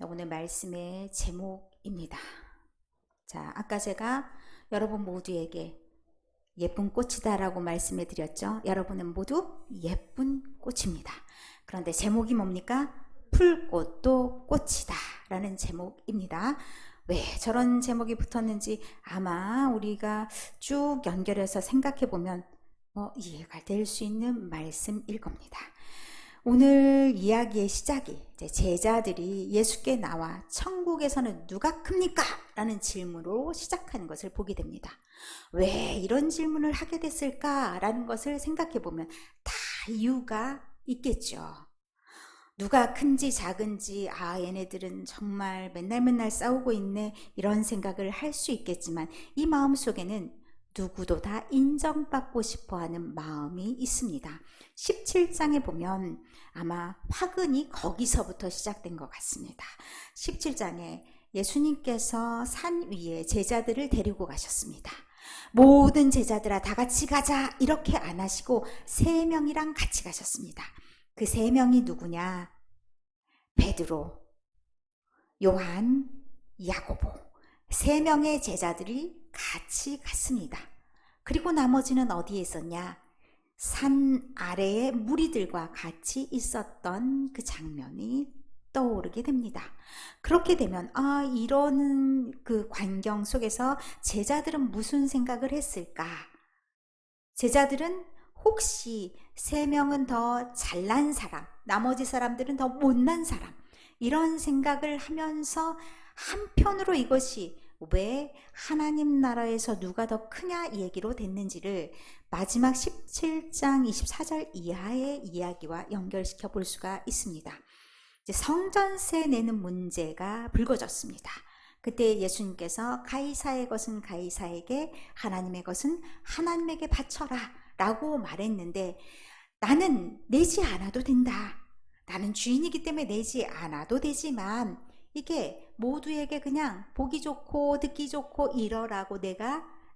오늘 말씀의 제목입니다. 자, 아까 제가 여러분 모두에게 예쁜 꽃이다 라고 말씀해 드렸죠. 여러분은 모두 예쁜 꽃입니다. 그런데 제목이 뭡니까? 풀꽃도 꽃이다 라는 제목입니다. 왜 저런 제목이 붙었는지 아마 우리가 쭉 연결해서 생각해 보면 이해가 될 수 있는 말씀일 겁니다. 오늘 이야기의 시작이 제자들이 예수께 나와 천국에서는 누가 큽니까? 라는 질문으로 시작하는 것을 보게 됩니다. 왜 이런 질문을 하게 됐을까? 라는 것을 생각해 보면 다 이유가 있겠죠. 누가 큰지 작은지 얘네들은 정말 맨날 싸우고 있네 이런 생각을 할 수 있겠지만 이 마음속에는 누구도 다 인정받고 싶어하는 마음이 있습니다. 17장에 보면 아마 화근이 거기서부터 시작된 것 같습니다. 17장에 예수님께서 산 위에 제자들을 데리고 가셨습니다. 모든 제자들아 다 같이 가자 이렇게 안 하시고 3명이랑 같이 가셨습니다. 그 3명이 누구냐? 베드로, 요한, 야고보 3명의 제자들이 같이 갔습니다. 그리고 나머지는 어디에 있었냐? 산 아래에 무리들과 같이 있었던 그 장면이 떠오르게 됩니다. 그렇게 되면 이런 그 광경 속에서 제자들은 무슨 생각을 했을까? 제자들은 혹시 3명은 더 잘난 사람, 나머지 사람들은 더 못난 사람 이런 생각을 하면서 한편으로 이것이 왜 하나님 나라에서 누가 더 크냐 얘기로 됐는지를 마지막 17장 24절 이하의 이야기와 연결시켜 볼 수가 있습니다. 이제 성전세 내는 문제가 불거졌습니다. 그때 예수님께서 가이사의 것은 가이사에게 하나님의 것은 하나님에게 바쳐라 라고 말했는데 나는 내지 않아도 된다. 나는 주인이기 때문에 내지 않아도 되지만 이게 모두에게 그냥 보기 좋고 듣기 좋고 이러라고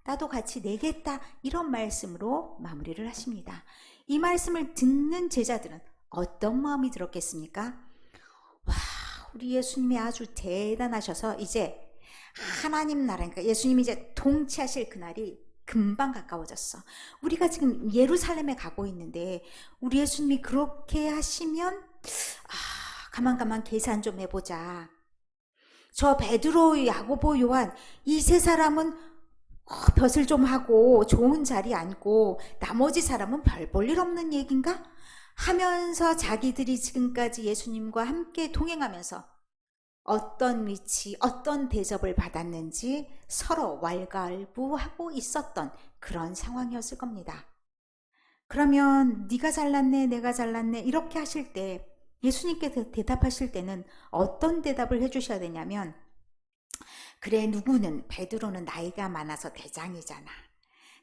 나도 같이 내겠다 이런 말씀으로 마무리를 하십니다. 이 말씀을 듣는 제자들은 어떤 마음이 들었겠습니까? 와, 우리 예수님이 아주 대단하셔서 이제 하나님 나라, 그러니까 예수님이 이제 통치하실 그날이 금방 가까워졌어. 우리가 지금 예루살렘에 가고 있는데 우리 예수님이 그렇게 하시면 가만 계산 좀 해보자. 저 베드로, 야고보, 요한 이 3사람은 벼슬 좀 하고 좋은 자리 앉고 나머지 사람은 별 볼 일 없는 얘긴가? 하면서 자기들이 지금까지 예수님과 함께 동행하면서 어떤 위치, 어떤 대접을 받았는지 서로 왈가왈부하고 있었던 그런 상황이었을 겁니다. 그러면 네가 잘났네, 내가 잘났네 이렇게 하실 때 예수님께서 대답하실 때는 어떤 대답을 해주셔야 되냐면 그래 누구는 베드로는 나이가 많아서 대장이잖아.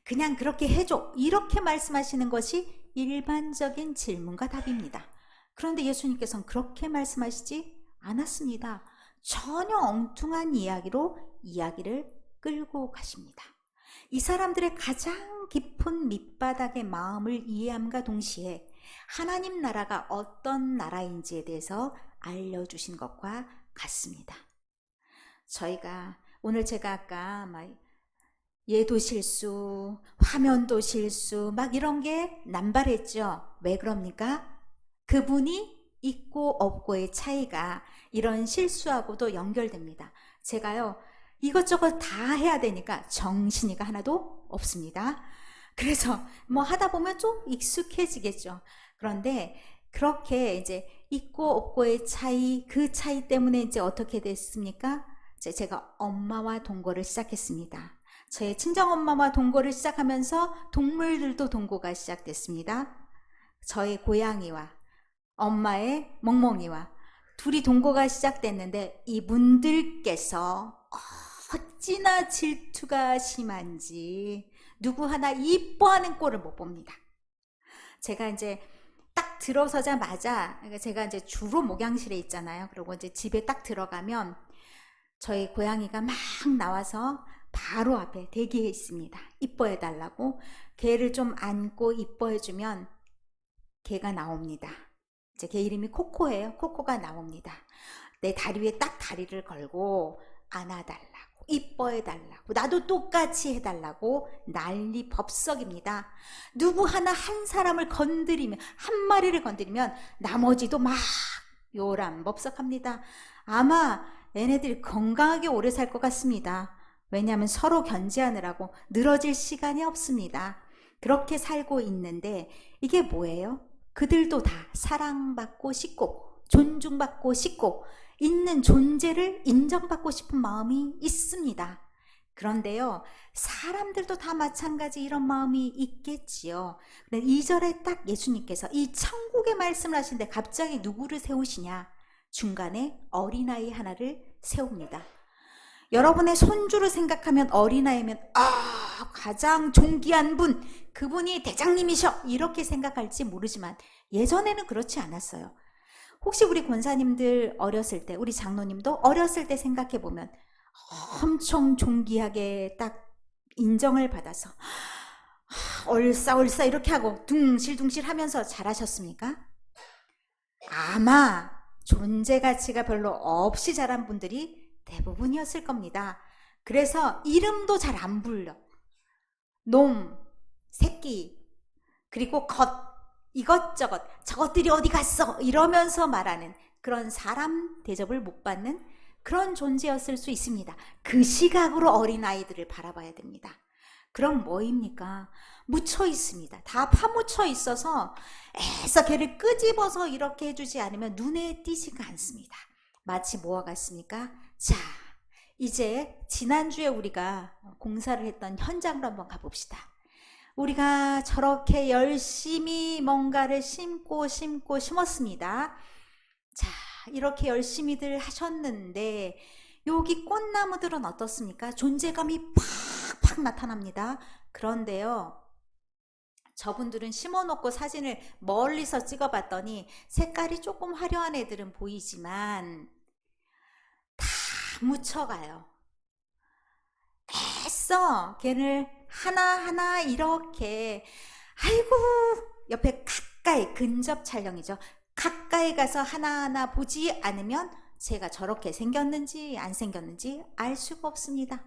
그냥 그렇게 해줘. 이렇게 말씀하시는 것이 일반적인 질문과 답입니다. 그런데 예수님께서는 그렇게 말씀하시지 않았습니다. 전혀 엉뚱한 이야기로 이야기를 끌고 가십니다. 이 사람들의 가장 깊은 밑바닥의 마음을 이해함과 동시에 하나님 나라가 어떤 나라인지에 대해서 알려주신 것과 같습니다. 저희가 오늘 제가 아까 얘도 실수, 화면도 실수 이런 게 남발했죠. 왜 그럽니까? 그분이 있고 없고의 차이가 이런 실수하고도 연결됩니다. 제가요 이것저것 다 해야 되니까 정신이가 하나도 없습니다. 그래서 하다 보면 좀 익숙해지겠죠. 그런데 그렇게 이제 있고 없고의 차이, 그 차이 때문에 이제 어떻게 됐습니까? 제가 엄마와 동거를 시작했습니다. 저의 친정엄마와 동거를 시작하면서 동물들도 동거가 시작됐습니다. 저의 고양이와 엄마의 멍멍이와 둘이 동거가 시작됐는데 이분들께서 어찌나 질투가 심한지 누구 하나 이뻐하는 꼴을 못 봅니다. 제가 이제 딱 들어서자마자 제가 이제 주로 목양실에 있잖아요. 그리고 이제 집에 딱 들어가면 저희 고양이가 막 나와서 바로 앞에 대기해 있습니다. 이뻐해 달라고. 걔를 좀 안고 이뻐해 주면 걔가 나옵니다. 이제 걔 이름이 코코예요. 코코가 나옵니다. 내 다리 위에 딱 다리를 걸고 안아달라고, 이뻐해달라고, 나도 똑같이 해달라고 난리 법석입니다. 누구 하나 한 사람을 건드리면, 한 마리를 건드리면 나머지도 막 요란법석합니다. 아마 얘네들이 건강하게 오래 살 것 같습니다. 왜냐하면 서로 견제하느라고 늘어질 시간이 없습니다. 그렇게 살고 있는데 이게 뭐예요? 그들도 다 사랑받고 싶고 존중받고 싶고 있는 존재를 인정받고 싶은 마음이 있습니다. 그런데요, 사람들도 다 마찬가지 이런 마음이 있겠지요. 근데 2절에 딱 예수님께서 이 천국의 말씀을 하시는데 갑자기 누구를 세우시냐? 중간에 어린아이 하나를 세웁니다. 여러분의 손주를 생각하면 어린아이면 가장 존귀한 분, 그분이 대장님이셔 이렇게 생각할지 모르지만 예전에는 그렇지 않았어요. 혹시 우리 권사님들 어렸을 때, 우리 장로님도 어렸을 때 생각해보면 엄청 존귀하게 딱 인정을 받아서 얼싸얼싸 이렇게 하고 둥실둥실 하면서 자라셨습니까? 아마 존재 가치가 별로 없이 자란 분들이 대부분이었을 겁니다. 그래서 이름도 잘 안 불려. 놈, 새끼, 그리고 이것저것, 저것들이 어디 갔어? 이러면서 말하는 그런 사람 대접을 못 받는 그런 존재였을 수 있습니다. 그 시각으로 어린아이들을 바라봐야 됩니다. 그럼 뭐입니까? 묻혀 있습니다. 다 파묻혀 있어서 애써 걔를 끄집어서 이렇게 해주지 않으면 눈에 띄지가 않습니다. 마치 뭐와 같습니까? 자, 이제 지난주에 우리가 공사를 했던 현장으로 한번 가봅시다. 우리가 저렇게 열심히 뭔가를 심었습니다. 자, 이렇게 열심히들 하셨는데 여기 꽃나무들은 어떻습니까? 존재감이 팍팍 나타납니다. 그런데요, 저분들은 심어놓고 사진을 멀리서 찍어봤더니 색깔이 조금 화려한 애들은 보이지만 다 묻혀가요. 애써 걔를 하나하나 이렇게, 아이고, 옆에 가까이, 근접 촬영이죠. 가까이 가서 하나하나 보지 않으면 제가 저렇게 생겼는지 안 생겼는지 알 수가 없습니다.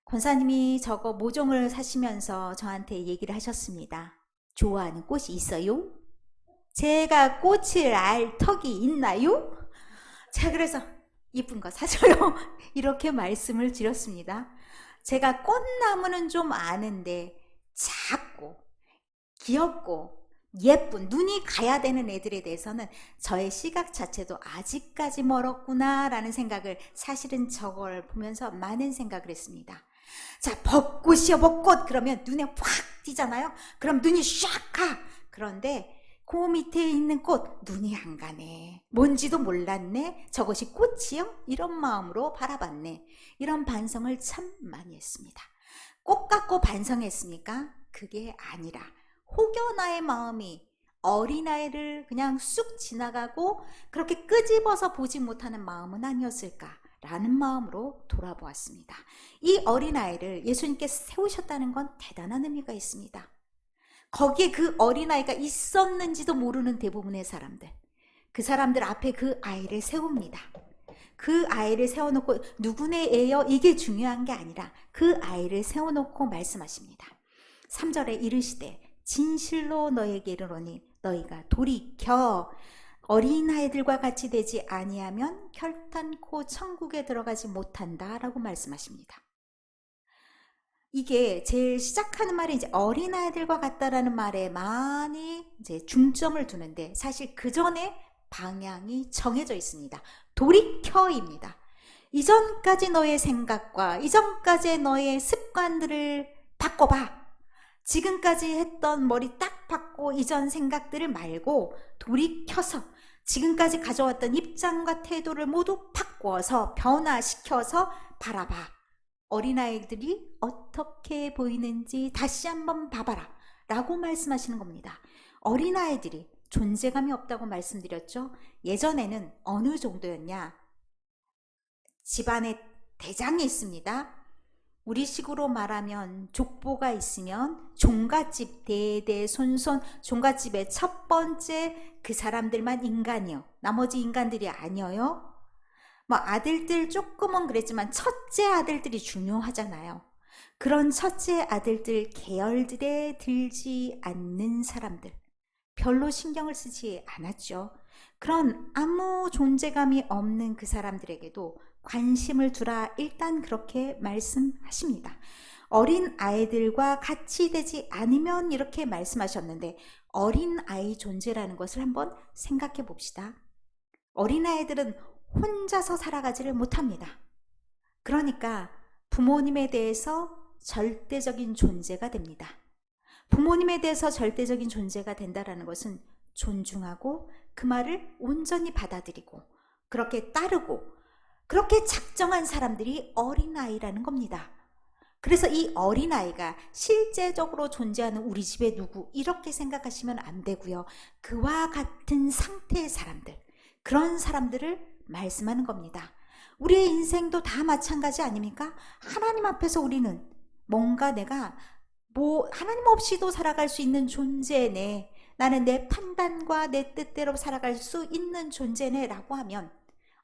권사님이 저거 모종을 사시면서 저한테 얘기를 하셨습니다. 좋아하는 꽃이 있어요? 제가 꽃을 알 턱이 있나요? 자, 그래서 이쁜 거 사줘요. 이렇게 말씀을 드렸습니다. 제가 꽃나무는 좀 아는데 작고 귀엽고 예쁜, 눈이 가야 되는 애들에 대해서는 저의 시각 자체도 아직까지 멀었구나 라는 생각을, 사실은 저걸 보면서 많은 생각을 했습니다. 자, 벚꽃이요, 벚꽃. 그러면 눈에 확 띄잖아요. 그럼 눈이 샥 가. 그런데 그 밑에 있는 꽃, 눈이 안 가네. 뭔지도 몰랐네. 저것이 꽃이요? 이런 마음으로 바라봤네. 이런 반성을 참 많이 했습니다. 꽃 같고 반성했습니까? 그게 아니라 혹여나의 마음이 어린아이를 그냥 쑥 지나가고 그렇게 끄집어서 보지 못하는 마음은 아니었을까라는 마음으로 돌아보았습니다. 이 어린아이를 예수님께서 세우셨다는 건 대단한 의미가 있습니다. 거기에 그 어린아이가 있었는지도 모르는 대부분의 사람들, 그 사람들 앞에 그 아이를 세웁니다. 그 아이를 세워놓고 누구네 애여 이게 중요한 게 아니라 그 아이를 세워놓고 말씀하십니다. 3절에 이르시되 진실로 너에게 이르노니 너희가 돌이켜 어린아이들과 같이 되지 아니하면 결단코 천국에 들어가지 못한다 라고 말씀하십니다. 이게 제일 시작하는 말이 이제 어린아이들과 같다라는 말에 많이 이제 중점을 두는데 사실 그 전에 방향이 정해져 있습니다. 돌이켜입니다. 이전까지 너의 생각과 이전까지 너의 습관들을 바꿔봐. 지금까지 했던 머리 딱 바꿔 이전 생각들을 말고 돌이켜서 지금까지 가져왔던 입장과 태도를 모두 바꿔서 변화시켜서 바라봐. 어린아이들이 어떻게 보이는지 다시 한번 봐봐라 라고 말씀하시는 겁니다. 어린아이들이 존재감이 없다고 말씀드렸죠. 예전에는 어느 정도였냐, 집안에 대장이 있습니다. 우리식으로 말하면 족보가 있으면 종갓집 대대손손 종갓집의 첫 번째 그 사람들만 인간이요, 나머지 인간들이 아니어요. 뭐 아들들 조금은 그랬지만 첫째 아들들이 중요하잖아요. 그런 첫째 아들들 계열들에 들지 않는 사람들, 별로 신경을 쓰지 않았죠. 그런 아무 존재감이 없는 그 사람들에게도 관심을 두라, 일단 그렇게 말씀하십니다. 어린 아이들과 같이 되지 않으면 이렇게 말씀하셨는데, 어린 아이 존재라는 것을 한번 생각해 봅시다. 어린 아이들은 혼자서 살아가지를 못합니다. 그러니까 부모님에 대해서 절대적인 존재가 됩니다. 부모님에 대해서 절대적인 존재가 된다는 것은 존중하고 그 말을 온전히 받아들이고 그렇게 따르고 그렇게 작정한 사람들이 어린아이라는 겁니다. 그래서 이 어린아이가 실제적으로 존재하는 우리 집의 누구, 이렇게 생각하시면 안 되고요. 그와 같은 상태의 사람들, 그런 사람들을 말씀하는 겁니다. 우리의 인생도 다 마찬가지 아닙니까? 하나님 앞에서 우리는 뭔가 내가 하나님 없이도 살아갈 수 있는 존재네, 나는 내 판단과 내 뜻대로 살아갈 수 있는 존재네 라고 하면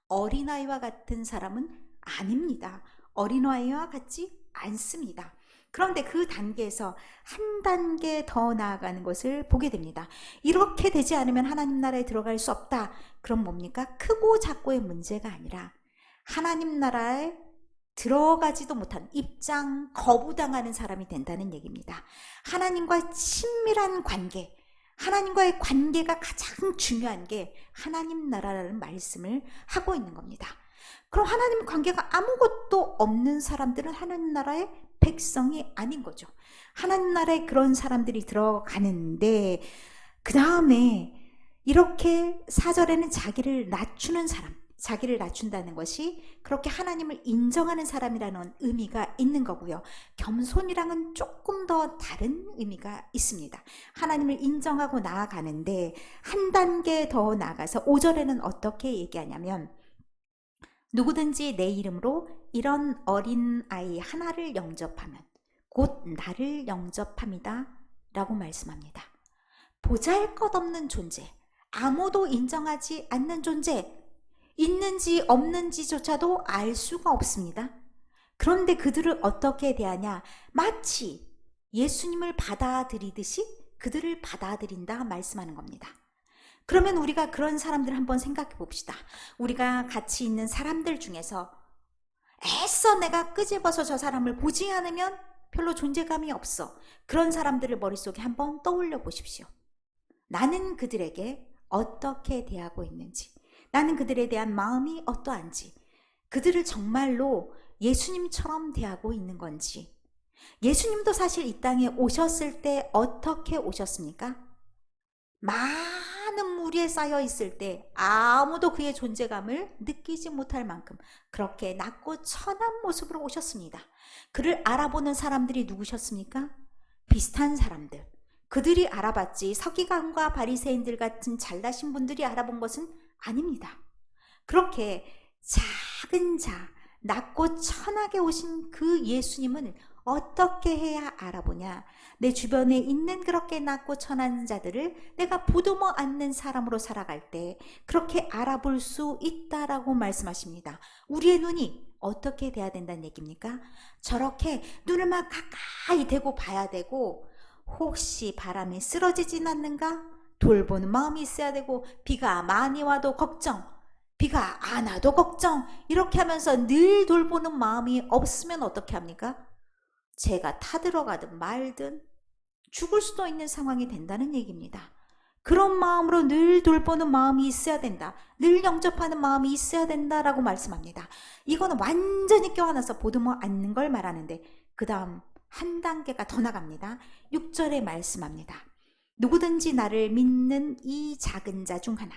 어린아이와 같은 사람은 아닙니다. 어린아이와 같지 않습니다. 그런데 그 단계에서 한 단계 더 나아가는 것을 보게 됩니다. 이렇게 되지 않으면 하나님 나라에 들어갈 수 없다. 그럼 뭡니까? 크고 작고의 문제가 아니라 하나님 나라에 들어가지도 못한, 입장 거부당하는 사람이 된다는 얘기입니다. 하나님과 친밀한 관계, 하나님과의 관계가 가장 중요한 게 하나님 나라라는 말씀을 하고 있는 겁니다. 그럼 하나님 관계가 아무것도 없는 사람들은 하나님 나라의 백성이 아닌 거죠. 하나님 나라에 그런 사람들이 들어가는데, 그 다음에 이렇게 4절에는 자기를 낮추는 사람, 자기를 낮춘다는 것이 그렇게 하나님을 인정하는 사람이라는 의미가 있는 거고요. 겸손이랑은 조금 더 다른 의미가 있습니다. 하나님을 인정하고 나아가는데 한 단계 더 나아가서 5절에는 어떻게 얘기하냐면, 누구든지 내 이름으로 이런 어린 아이 하나를 영접하면 곧 나를 영접함이다 라고 말씀합니다. 보잘것없는 존재, 아무도 인정하지 않는 존재, 있는지 없는지조차도 알 수가 없습니다. 그런데 그들을 어떻게 대하냐? 마치 예수님을 받아들이듯이 그들을 받아들인다 말씀하는 겁니다. 그러면 우리가 그런 사람들 한번 생각해 봅시다. 우리가 같이 있는 사람들 중에서 애써 내가 끄집어서 저 사람을 보지 않으면 별로 존재감이 없어. 그런 사람들을 머릿속에 한번 떠올려 보십시오. 나는 그들에게 어떻게 대하고 있는지, 나는 그들에 대한 마음이 어떠한지, 그들을 정말로 예수님처럼 대하고 있는 건지. 예수님도 사실 이 땅에 오셨을 때 어떻게 오셨습니까? 많은 무리에 쌓여 있을 때 아무도 그의 존재감을 느끼지 못할 만큼 그렇게 낮고 천한 모습으로 오셨습니다. 그를 알아보는 사람들이 누구셨습니까? 비슷한 사람들. 그들이 알아봤지 서기관과 바리새인들 같은 잘나신 분들이 알아본 것은 아닙니다. 그렇게 작은 자, 낮고 천하게 오신 그 예수님은 어떻게 해야 알아보냐? 내 주변에 있는 그렇게 낮고 천한 자들을 내가 보듬어 안는 사람으로 살아갈 때 그렇게 알아볼 수 있다라고 말씀하십니다. 우리의 눈이 어떻게 돼야 된다는 얘기입니까? 저렇게 눈을 막 가까이 대고 봐야 되고, 혹시 바람에 쓰러지진 않는가? 돌보는 마음이 있어야 되고, 비가 많이 와도 걱정, 비가 안 와도 걱정, 이렇게 하면서 늘 돌보는 마음이 없으면 어떻게 합니까? 제가 타들어가든 말든 죽을 수도 있는 상황이 된다는 얘기입니다. 그런 마음으로 늘 돌보는 마음이 있어야 된다, 늘 영접하는 마음이 있어야 된다라고 말씀합니다. 이거는 완전히 껴안아서 보듬어 안는 걸 말하는데, 그 다음 한 단계가 더 나갑니다. 6절에 말씀합니다. 누구든지 나를 믿는 이 작은 자 중 하나,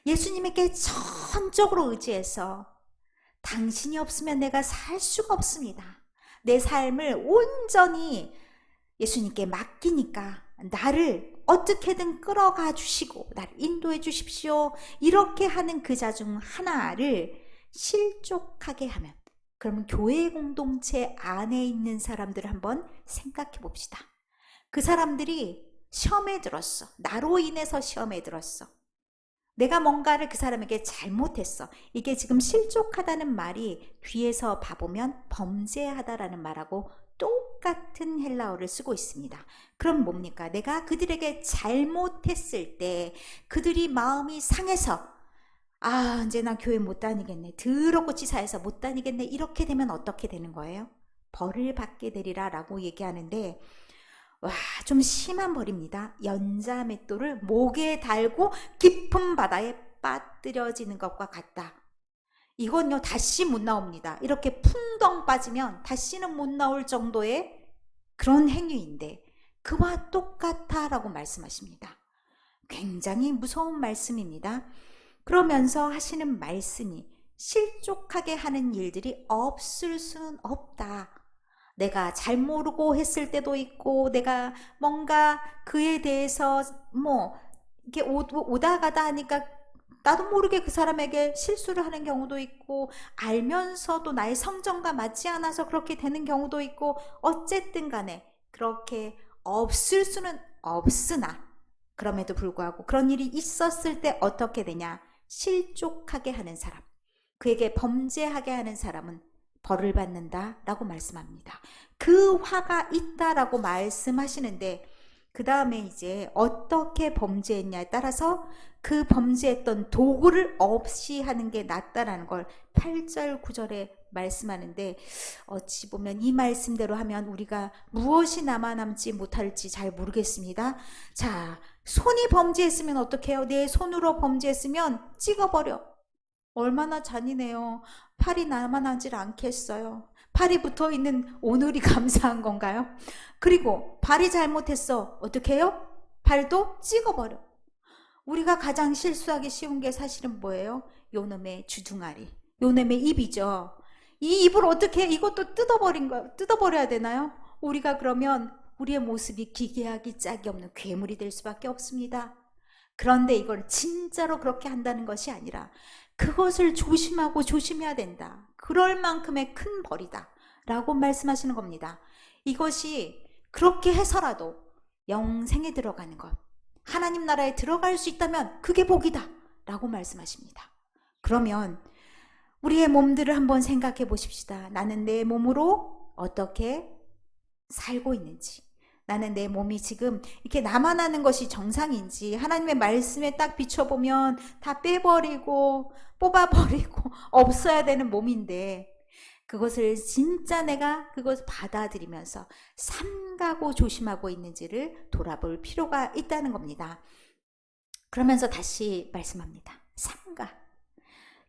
예수님에게 전적으로 의지해서 당신이 없으면 내가 살 수가 없습니다, 내 삶을 온전히 예수님께 맡기니까 나를 어떻게든 끌어가 주시고 나를 인도해 주십시오, 이렇게 하는 그 자 중 하나를 실족하게 하면, 그러면 교회 공동체 안에 있는 사람들을 한번 생각해 봅시다. 그 사람들이 시험에 들었어. 나로 인해서 시험에 들었어. 내가 뭔가를 그 사람에게 잘못했어. 이게 지금 실족하다는 말이 뒤에서 봐보면 범죄하다라는 말하고 똑같은 헬라어를 쓰고 있습니다. 그럼 뭡니까? 내가 그들에게 잘못했을 때 그들이 마음이 상해서 이제 나 교회 못 다니겠네. 더럽고 치사해서 못 다니겠네. 이렇게 되면 어떻게 되는 거예요? 벌을 받게 되리라 라고 얘기하는데, 와, 좀 심한 벌입니다. 연자맷돌을 목에 달고 깊은 바다에 빠뜨려지는 것과 같다. 이건요, 다시 못 나옵니다. 이렇게 풍덩 빠지면 다시는 못 나올 정도의 그런 행위인데, 그와 똑같아 라고 말씀하십니다. 굉장히 무서운 말씀입니다. 그러면서 하시는 말씀이 실족하게 하는 일들이 없을 수는 없다. 내가 잘 모르고 했을 때도 있고, 내가 뭔가 그에 대해서 이렇게 오다 가다 하니까 나도 모르게 그 사람에게 실수를 하는 경우도 있고, 알면서도 나의 성정과 맞지 않아서 그렇게 되는 경우도 있고, 어쨌든 간에 그렇게 없을 수는 없으나, 그럼에도 불구하고 그런 일이 있었을 때 어떻게 되냐? 실족하게 하는 사람, 그에게 범죄하게 하는 사람은 벌을 받는다 라고 말씀합니다. 그 화가 있다라고 말씀하시는데, 그 다음에 이제 어떻게 범죄했냐에 따라서 그 범죄했던 도구를 없이 하는 게 낫다라는 걸 8절 9절에 말씀하는데, 어찌 보면 이 말씀대로 하면 우리가 무엇이 남아남지 못할지 잘 모르겠습니다. 자, 손이 범죄했으면 어떻게 해요? 내 손으로 범죄했으면 찍어버려. 얼마나 잔인해요. 팔이 남아나질 않겠어요. 팔이 붙어있는 오늘이 감사한 건가요? 그리고 발이 잘못했어. 어떻게 해요? 발도 찍어버려. 우리가 가장 실수하기 쉬운 게 사실은 뭐예요? 요놈의 주둥아리, 요놈의 입이죠. 이 입을 어떻게 해? 이것도 뜯어버려야 되나요? 우리가 그러면 우리의 모습이 기괴하기 짝이 없는 괴물이 될 수밖에 없습니다. 그런데 이걸 진짜로 그렇게 한다는 것이 아니라 그것을 조심하고 조심해야 된다. 그럴 만큼의 큰 벌이다 라고 말씀하시는 겁니다. 이것이 그렇게 해서라도 영생에 들어가는 것, 하나님 나라에 들어갈 수 있다면 그게 복이다 라고 말씀하십니다. 그러면 우리의 몸들을 한번 생각해 보십시다. 나는 내 몸으로 어떻게 살고 있는지, 나는 내 몸이 지금 이렇게 남아나는 것이 정상인지, 하나님의 말씀에 딱 비춰보면 다 빼버리고 뽑아버리고 없어야 되는 몸인데, 그것을 진짜 내가 그것을 받아들이면서 삼가고 조심하고 있는지를 돌아볼 필요가 있다는 겁니다. 그러면서 다시 말씀합니다. 삼가.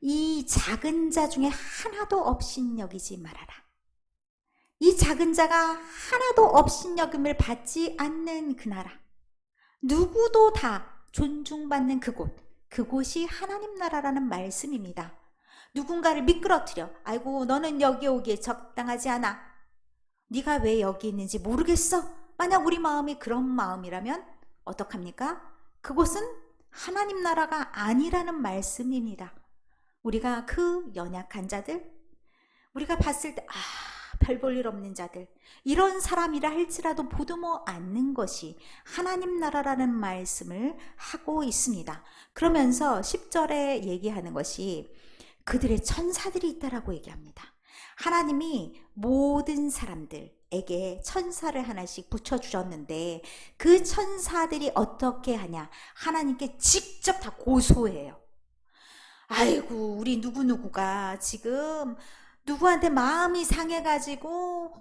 이 작은 자 중에 하나도 업신여기지 말아라. 이 작은 자가 하나도 업신여김을 받지 않는 그 나라, 누구도 다 존중받는 그곳, 그곳이 하나님 나라라는 말씀입니다. 누군가를 미끄러뜨려, 아이고 너는 여기 오기에 적당하지 않아, 네가 왜 여기 있는지 모르겠어. 만약 우리 마음이 그런 마음이라면 어떡합니까? 그곳은 하나님 나라가 아니라는 말씀입니다. 우리가 그 연약한 자들, 우리가 봤을 때 별 볼 일 없는 자들, 이런 사람이라 할지라도 보듬어 안는 것이 하나님 나라라는 말씀을 하고 있습니다. 그러면서 10절에 얘기하는 것이 그들의 천사들이 있다라고 얘기합니다. 하나님이 모든 사람들에게 천사를 하나씩 붙여주셨는데, 그 천사들이 어떻게 하냐? 하나님께 직접 다 고소해요. 아이고 우리 누구누구가 지금 누구한테 마음이 상해가지고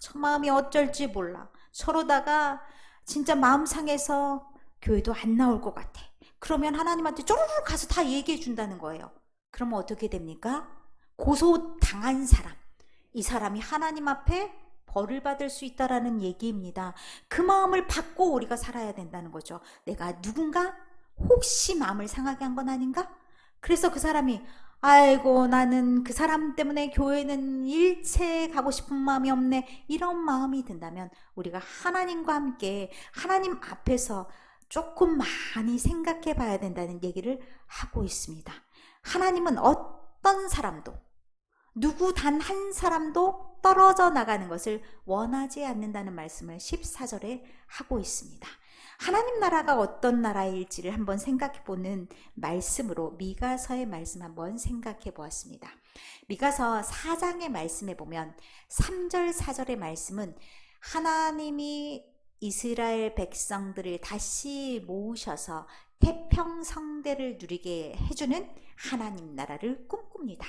저 마음이 어쩔지 몰라. 저러다가 진짜 마음 상해서 교회도 안 나올 것 같아. 그러면 하나님한테 쪼르르 가서 다 얘기해 준다는 거예요. 그러면 어떻게 됩니까? 고소당한 사람, 이 사람이 하나님 앞에 벌을 받을 수 있다라는 얘기입니다. 그 마음을 받고 우리가 살아야 된다는 거죠. 내가 누군가 혹시 마음을 상하게 한 건 아닌가? 그래서 그 사람이 아이고 나는 그 사람 때문에 교회는 일체 가고 싶은 마음이 없네, 이런 마음이 든다면 우리가 하나님과 함께 하나님 앞에서 조금 많이 생각해 봐야 된다는 얘기를 하고 있습니다. 하나님은 어떤 사람도, 누구 단 한 사람도 떨어져 나가는 것을 원하지 않는다는 말씀을 14절에 하고 있습니다. 하나님 나라가 어떤 나라일지를 한번 생각해 보는 말씀으로 미가서의 말씀 한번 생각해 보았습니다. 미가서 4장의 말씀에 보면 3절 4절의 말씀은 하나님이 이스라엘 백성들을 다시 모으셔서 태평성대를 누리게 해주는 하나님 나라를 꿈꿉니다.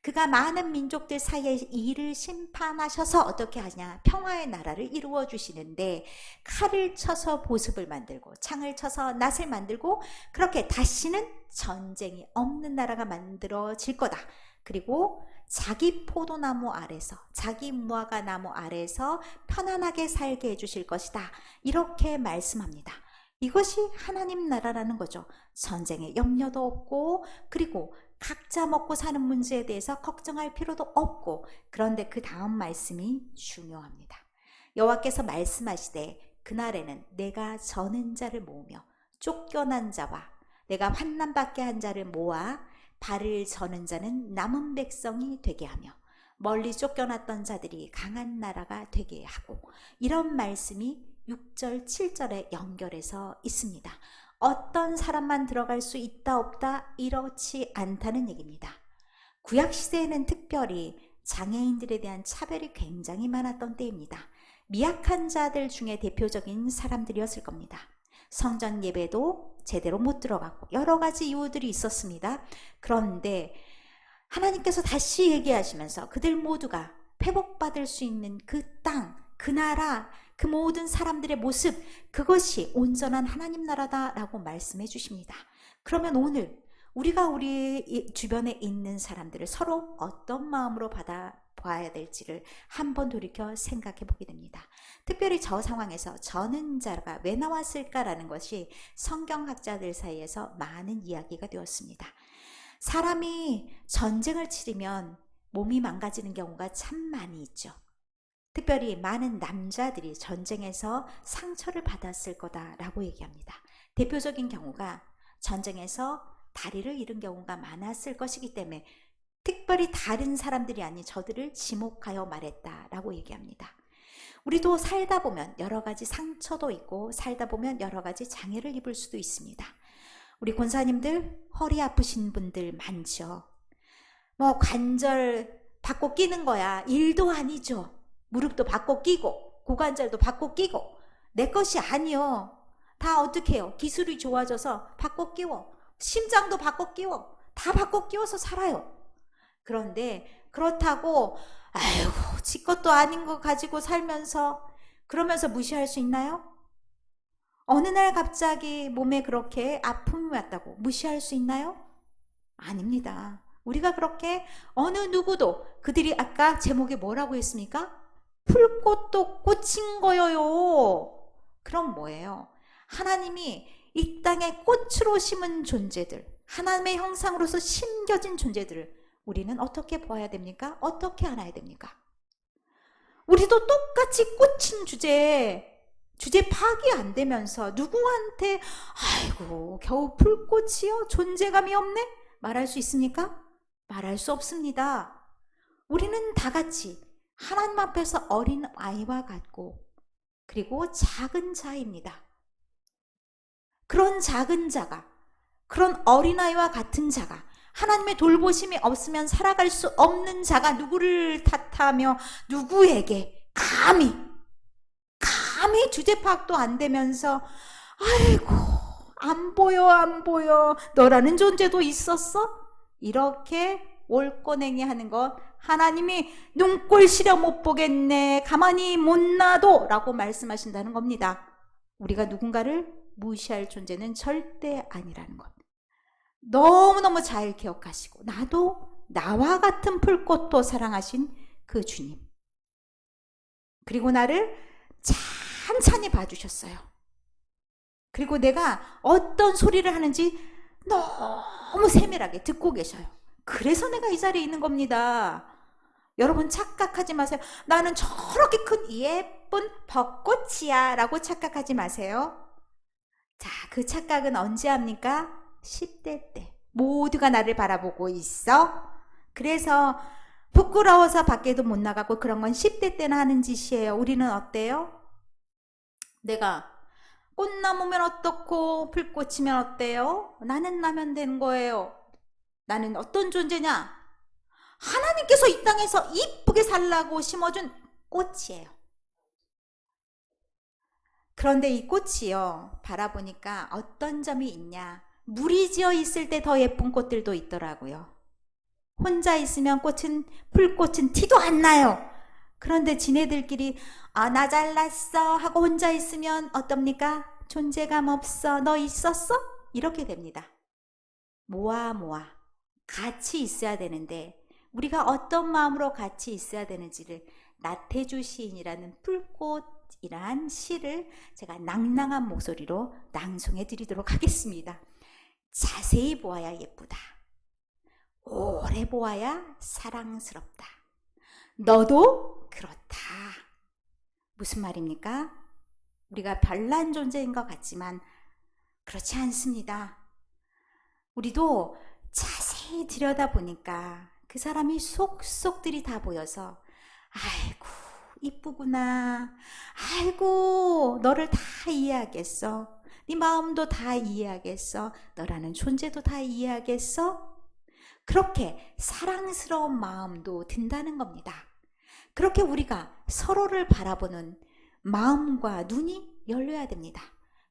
그가 많은 민족들 사이에 이를 심판하셔서 어떻게 하냐, 평화의 나라를 이루어 주시는데, 칼을 쳐서 보습을 만들고 창을 쳐서 낫을 만들고 그렇게 다시는 전쟁이 없는 나라가 만들어질 거다. 그리고 자기 포도나무 아래서, 자기 무화과 나무 아래서 편안하게 살게 해주실 것이다. 이렇게 말씀합니다. 이것이 하나님 나라라는 거죠. 전쟁에 염려도 없고, 그리고 각자 먹고 사는 문제에 대해서 걱정할 필요도 없고. 그런데 그 다음 말씀이 중요합니다. 여호와께서 말씀하시되 그날에는 내가 저는 자를 모으며 쫓겨난 자와 내가 환난받게 한 자를 모아 발을 저는 자는 남은 백성이 되게 하며 멀리 쫓겨났던 자들이 강한 나라가 되게 하고. 이런 말씀이 6절 7절에 연결해서 있습니다. 어떤 사람만 들어갈 수 있다 없다 이렇지 않다는 얘기입니다. 구약시대에는 특별히 장애인들에 대한 차별이 굉장히 많았던 때입니다. 미약한 자들 중에 대표적인 사람들이었을 겁니다. 성전 예배도 제대로 못 들어갔고 여러 가지 이유들이 있었습니다. 그런데 하나님께서 다시 얘기하시면서 그들 모두가 회복받을 수 있는 그 땅, 그 나라, 그 모든 사람들의 모습, 그것이 온전한 하나님 나라다라고 말씀해 주십니다. 그러면 오늘 우리가 우리 주변에 있는 사람들을 서로 어떤 마음으로 받아봐야 될지를 한번 돌이켜 생각해 보게 됩니다. 특별히 저 상황에서 저는 자가 왜 나왔을까라는 것이 성경학자들 사이에서 많은 이야기가 되었습니다. 사람이 전쟁을 치르면 몸이 망가지는 경우가 참 많이 있죠. 특별히 많은 남자들이 전쟁에서 상처를 받았을 거다라고 얘기합니다. 대표적인 경우가 전쟁에서 다리를 잃은 경우가 많았을 것이기 때문에 특별히 다른 사람들이 아닌 저들을 지목하여 말했다라고 얘기합니다. 우리도 살다 보면 여러 가지 상처도 있고 살다 보면 여러 가지 장애를 입을 수도 있습니다. 우리 권사님들 허리 아프신 분들 많죠. 뭐 관절 바꿔 끼는 거야 일도 아니죠. 무릎도 바꿔 끼고 고관절도 바꿔 끼고 내 것이 아니요. 다 어떻게 해요? 기술이 좋아져서 바꿔 끼워. 심장도 바꿔 끼워. 다 바꿔 끼워서 살아요. 그런데 그렇다고 아이고 지 것도 아닌 거 가지고 살면서 그러면서 무시할 수 있나요? 어느 날 갑자기 몸에 그렇게 아픔이 왔다고 무시할 수 있나요? 아닙니다. 우리가 그렇게 어느 누구도 그들이 아까 제목에 뭐라고 했습니까? 풀꽃도 꽂힌 거예요. 그럼 뭐예요? 하나님이 이 땅에 꽃으로 심은 존재들, 하나님의 형상으로서 심겨진 존재들을 우리는 어떻게 보아야 됩니까? 어떻게 알아야 됩니까? 우리도 똑같이 꽂힌 주제 파악이 안 되면서 누구한테 아이고 겨우 풀꽃이요? 존재감이 없네? 말할 수 있습니까? 말할 수 없습니다. 우리는 다 같이 하나님 앞에서 어린 아이와 같고 그리고 작은 자입니다. 그런 작은 자가, 그런 어린아이와 같은 자가, 하나님의 돌보심이 없으면 살아갈 수 없는 자가 누구를 탓하며 누구에게 감히 주제 파악도 안 되면서 아이고 안 보여 너라는 존재도 있었어? 이렇게 올꼬냉이 하는 것, 하나님이 눈꼴 시려 못 보겠네, 가만히 못 놔둬 라고 말씀하신다는 겁니다. 우리가 누군가를 무시할 존재는 절대 아니라는 것 너무너무 잘 기억하시고, 나도 나와 같은 풀꽃도 사랑하신 그 주님, 그리고 나를 찬찬히 봐주셨어요. 그리고 내가 어떤 소리를 하는지 너무 세밀하게 듣고 계셔요. 그래서 내가 이 자리에 있는 겁니다. 여러분 착각하지 마세요. 나는 저렇게 큰 예쁜 벚꽃이야 라고 착각하지 마세요. 자, 그 착각은 언제 합니까? 10대 때 모두가 나를 바라보고 있어. 그래서 부끄러워서 밖에도 못 나가고 그런 건 10대 때나 하는 짓이에요. 우리는 어때요? 내가 꽃나무면 어떻고 불꽃이면 어때요? 나는 나면 되는 거예요. 나는 어떤 존재냐? 하나님께서 이 땅에서 이쁘게 살라고 심어준 꽃이에요. 그런데 이 꽃이요, 바라보니까 어떤 점이 있냐? 물이 지어 있을 때 더 예쁜 꽃들도 있더라고요. 혼자 있으면 풀꽃은 티도 안 나요. 그런데 지네들끼리 나 잘났어 하고 혼자 있으면 어떻습니까? 존재감 없어. 너 있었어? 이렇게 됩니다. 모아 같이 있어야 되는데 우리가 어떤 마음으로 같이 있어야 되는지를 나태주 시인이라는 풀꽃이란 시를 제가 낭낭한 목소리로 낭송해 드리도록 하겠습니다. 자세히 보아야 예쁘다. 오래 보아야 사랑스럽다. 너도 그렇다. 무슨 말입니까? 우리가 별난 존재인 것 같지만 그렇지 않습니다. 우리도 자세히 들여다보니까 그 사람이 속속들이 다 보여서 아이고 이쁘구나. 아이고 너를 다 이해하겠어. 네 마음도 다 이해하겠어. 너라는 존재도 다 이해하겠어. 그렇게 사랑스러운 마음도 든다는 겁니다. 그렇게 우리가 서로를 바라보는 마음과 눈이 열려야 됩니다.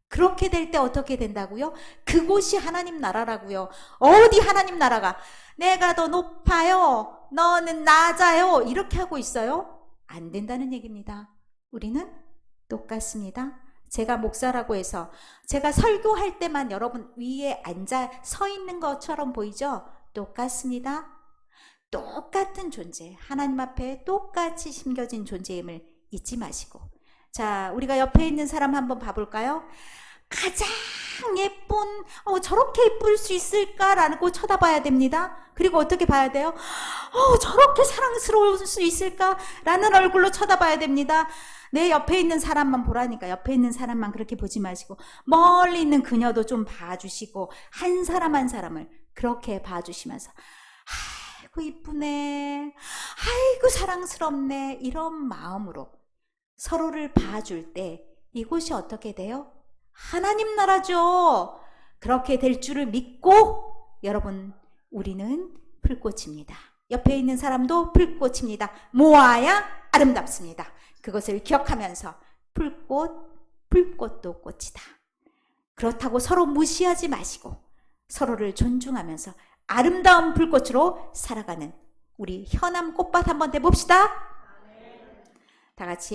그렇게 될 때 어떻게 된다고요? 그곳이 하나님 나라라고요. 어디 하나님 나라가 내가 더 높아요, 너는 낮아요 이렇게 하고 있어요? 안 된다는 얘기입니다. 우리는 똑같습니다. 제가 목사라고 해서 제가 설교할 때만 여러분 위에 앉아 서 있는 것처럼 보이죠? 똑같습니다. 똑같은 존재, 하나님 앞에 똑같이 심겨진 존재임을 잊지 마시고, 자, 우리가 옆에 있는 사람 한번 봐볼까요? 가장 예쁜, 저렇게 예쁠 수 있을까라고 쳐다봐야 됩니다. 그리고 어떻게 봐야 돼요? 저렇게 사랑스러울 수 있을까라는 얼굴로 쳐다봐야 됩니다. 내 옆에 있는 사람만 보라니까. 옆에 있는 사람만 그렇게 보지 마시고 멀리 있는 그녀도 좀 봐주시고 한 사람 한 사람을 그렇게 봐주시면서 아이고 이쁘네, 아이고 사랑스럽네, 이런 마음으로 서로를 봐줄 때 이곳이 어떻게 돼요? 하나님 나라죠. 그렇게 될 줄을 믿고 여러분, 우리는 풀꽃입니다. 옆에 있는 사람도 풀꽃입니다. 모아야 아름답습니다. 그것을 기억하면서 풀꽃도 꽃이다. 그렇다고 서로 무시하지 마시고 서로를 존중하면서 아름다운 불꽃으로 살아가는 우리 현암 꽃밭 한번 내봅시다. 다 같이